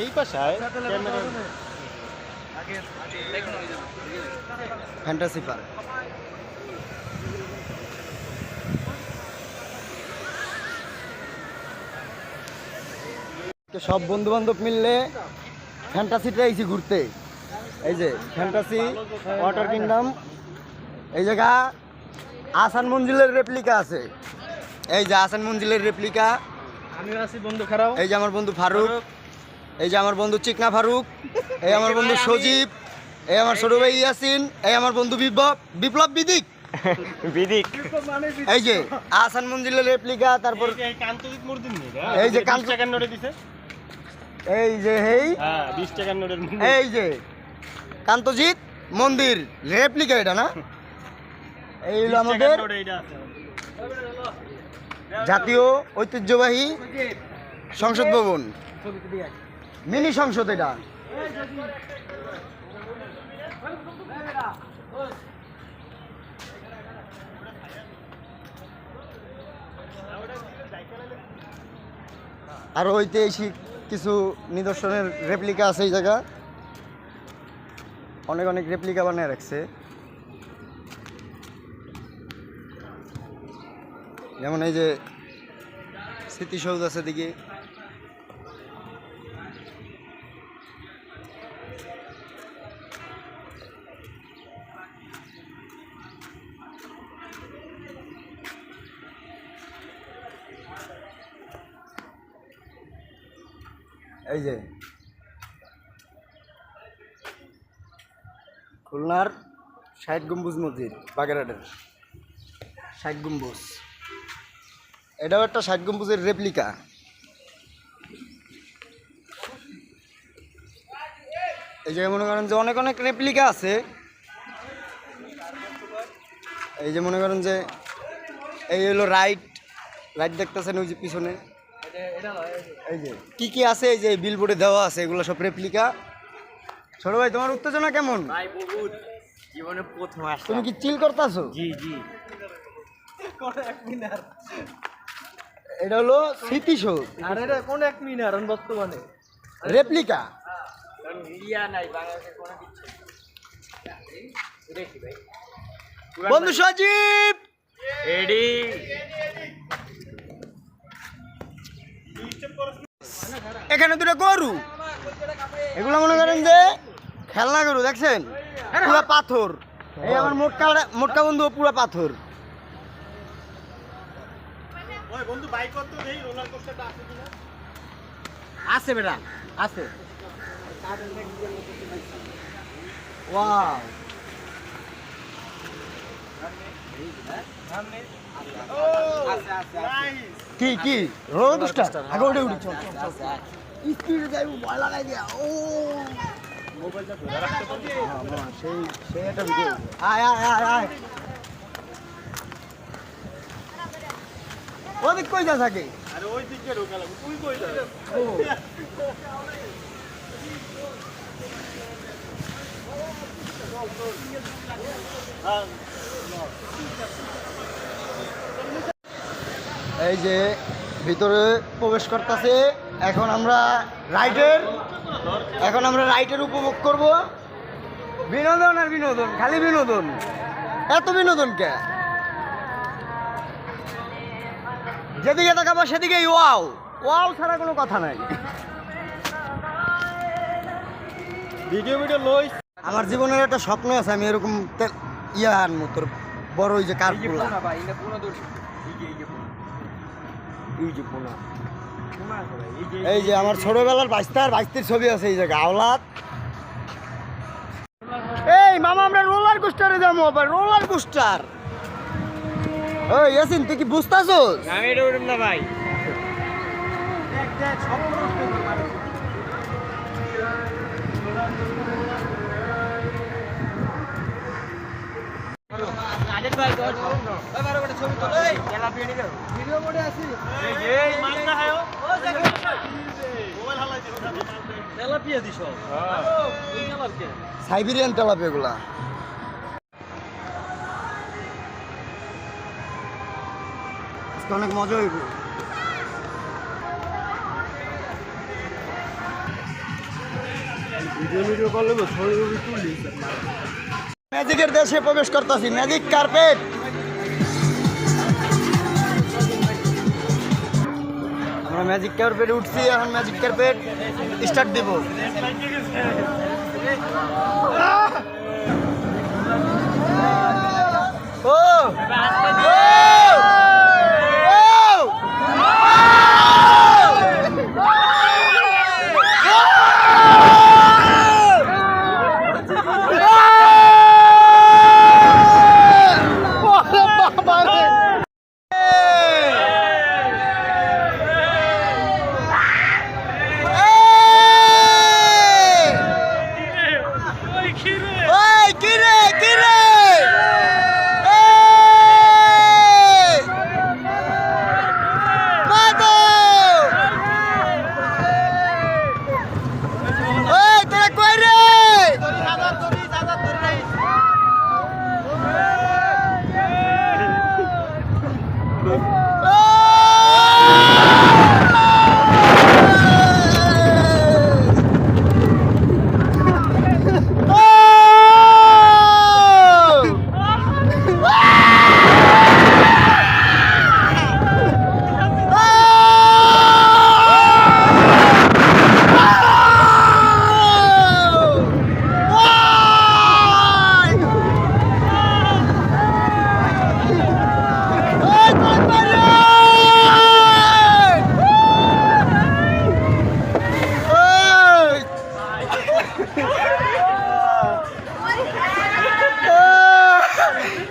এই পাশায় fantasy park. সব বন্ধু বান্ধব মিললে ফ্যান্টাসিতে আইছি ঘুরতে। এই যে ফ্যান্টাসি ওয়াটার কিংডম, এই জায়গা আসান মঞ্জিলের রেপ্লিকা আছে। এই যে আসান মঞ্জিলের রেপ্লিকা। আমিও আছি বন্ধু খারাপ। এই যে আমার বন্ধু ফারুক, এই যে আমার বন্ধু চিকনা ফারুক, এই আমার বন্ধু সজীব, এই আমার ছোট ভাই ইয়াসিন, এই আমার বন্ধু বিপ্লব বিদিক বিদিক। এই যে আসান মঞ্জিলের রেপ্লিকা। তারপর এই কান্তজিৎ মূর্তির নেই, এই যে 20 টাকার নোটে দিছে। এই যে হ্যাঁ 20 টাকার নোটের এই যে কান্তজিৎ মন্দির রেপ্লিকা, এটা না? এই হলো আমাদের জাতীয় ঐতিহ্যবাহী সংসদ ভবন, মিনি সংসদ এটা। আর ঐতিহাসিক কিছু নিদর্শনের রেপ্লিকা আছে এই জায়গা। অনেক অনেক রেপ্লিকা বানিয়ে রাখছে, যেমন এই যে স্মৃতিসৌধ আছে দিকে। এই যে খুলনার 60 গম্বুজ মসজিদ, বাগেরহাটের 60 গম্বুজ। এটাও একটা 60 গম্বুজের রেপ্লিকা। এই যে মনে করেন যে অনেক অনেক রেপ্লিকা আছে। এই যে মনে করেন যে এই হলো রাইট দেখতেছেন ওই যে পিছনে। এই যে কি কি আছে, এই যে বিলবোর্ডে দেওয়া আছে, এগুলো সব রেপ্লিকা। ছোট ভাই, তোমার উত্তেজনা কেমন? ভাই বহুত জীবনে প্রথম আসছে। তুমি কি চিল করতেছো? জি জি। এটা হলো স্মৃতিসৌধ। আর এটা কোন এক মিনার বর্তমানে রেপ্লিকা। ইয়া নাই বাংলাদেশের কোনো কিছু। দেখি ভাই বন্ধু সজীব এডি এখানে দুটো গরু, এগুলো মনে করেন যে খেলনা গরু, দেখছেন? পুরা পাথর। এই আমার মোটকা বন্ধু পুরা পাথর। ওই বন্ধু বাইক করতে দেই, রোলার কোস্টারটা আছে কিনা? আছে বেটা, আছে। ওয়াও, কি কি রোলার কোস্টার? আগে ওটা উঠি, চল চল চল। স্পিডে যাই, ভয় লাগাই দিয়া। ও মোবাইলটা ধরে রাখতে পারবি? সেই একটা ভিডিও। আয় আয় আয় আয়, ওদিক কই যা থাকে? আরে ওই দিকে ঢোকা লাগবে, তুই কই যাস? এই যে ভিতরে প্রবেশ করতেছে। এখন আমরা রাইটের উপভোগ করব। বিনোদন আর বিনোদন, খালি বিনোদন। এত বিনোদন কে? যেদিকে তাকাবো সেদিকে ওয়াও ওয়াও ছাড়া কোনো কথা নাই। ভিডিও লই। আমার জীবনের একটা স্বপ্ন আছে, আমি এরকম ইয়া আনবো, তোর বড় ওই যে কারগুলা। এই যে আমার ছোটবেলার বাইস্তির ছবি আছে এই জায়গায়, আওলাদ। এই মামা, আমরা রোলার কোস্টারে যাবো আবার, রোলার কোস্টার। ওই ইয়াসিন, তুই কি বুঝতাছস? আমি এটা উঠুন না ভাই। সাইবেরিয়ান তেলাপিয়া গুলা। অনেক মজা হইব। ভিডিও করলে ছবি তুলি ম্যাজিকের দেশে প্রবেশ করতেছি, ম্যাজিক কার্পেট। আমরা ম্যাজিক কার্পেটে উঠছি, এখন ম্যাজিক কার্পেট স্টার্ট দিব। ও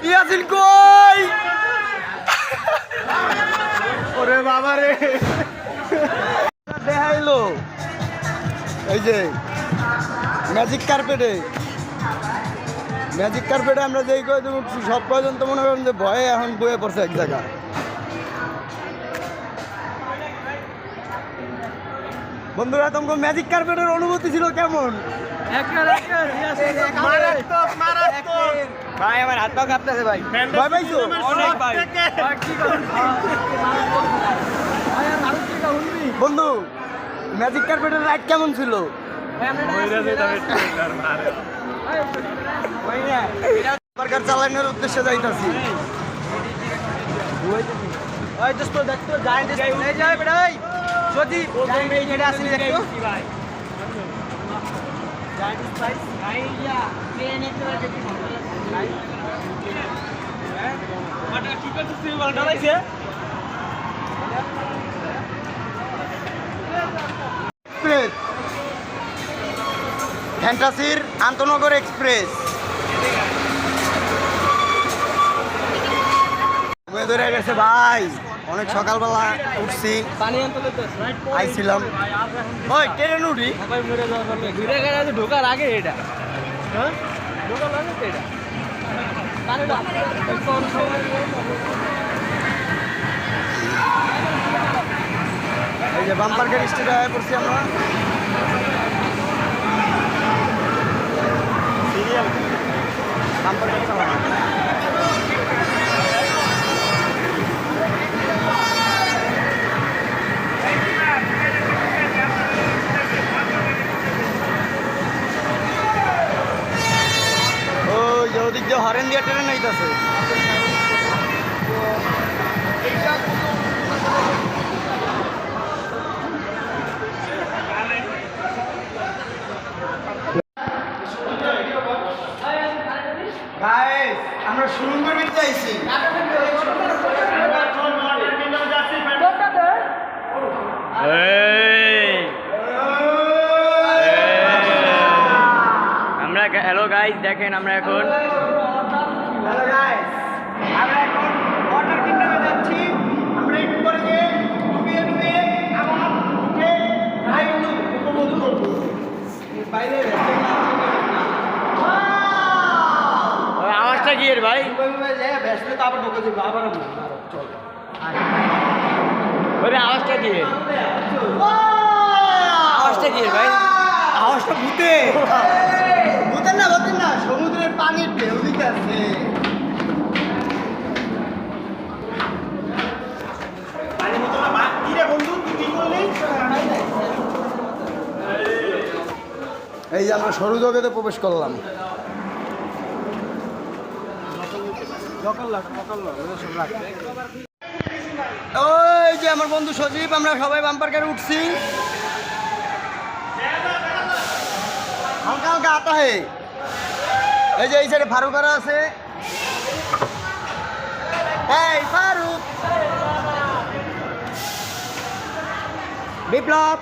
ইয়াসিন কই? ওরে বাবা রে, দেখাইলো এই যে ম্যাজিক কার্পেটে। ম্যাজিক কার্পেটে আমরা যেই কয়জন উঠছি সব কয়জন তো মনে করেন যে ভয়ে এখন বয়ে পড়ছে এক জায়গা। বন্ধুরা, তোমাকে ম্যাজিক কার্পেটের অনুভূতি ছিল কেমন? ভাই আমার হাত পা কাঁপতেছে ভাই। ভয় পাইছো? অনেক ভাই। বন্ধু, ম্যাজিক কার্পেটের রাইড কেমন ছিল? সরকার চালানোর উদ্দেশ্যে যাইতাছি। ফ্যান্টাসির আন্তনগর এক্সপ্রেস ধরে গেছে ভাই। অনেক সকালবেলা উঠছি, আইছিলাম। ওই ট্রেন উঠি ঢোকার আগে এটা এই যে বাম্পার গাড়ি স্টেটে আয় পড়ছি আমরা। সিরিয়াল বাম্পার গাড়ি চালানো। ওই যে ওদিক দিয়ে হরেন দিয়ে ট্রেন আইতাছে। আমরা সুন্দর বিদ্যা আইছি। আমরা হ্যালো গাইস, দেখেন আমরা এখন হ্যালো গাইস, আমরা এখন ওয়াটার কিংডমে যাচ্ছি। আমরা একটু পরে গিয়ে ডুবিয়ে ডুবিয়ে আবার উঠে রাইড উপভোগ করব। বাইরে আওয়াজটা কি এর ভাই? বেসলে তো আবার ঢোকে যাবে আবার চল। ওরে আওয়াজটা কি এর? আওয়াজটা কি এর ভাই? আওয়াজটা ভূতে। ভূতের না, সমুদ্রের পানির ঢেউ দিতে আছে। এই যে আমরা সরু জগতে প্রবেশ করলাম। ওই যে আমার বন্ধু সজীব, আমরা সবাই বাম্পার কারে উঠছি। হালকা হালকা আতা হে। এই যে এই সাইডে ফারুকারা আছে। এই ফারুক, বিপ্লব।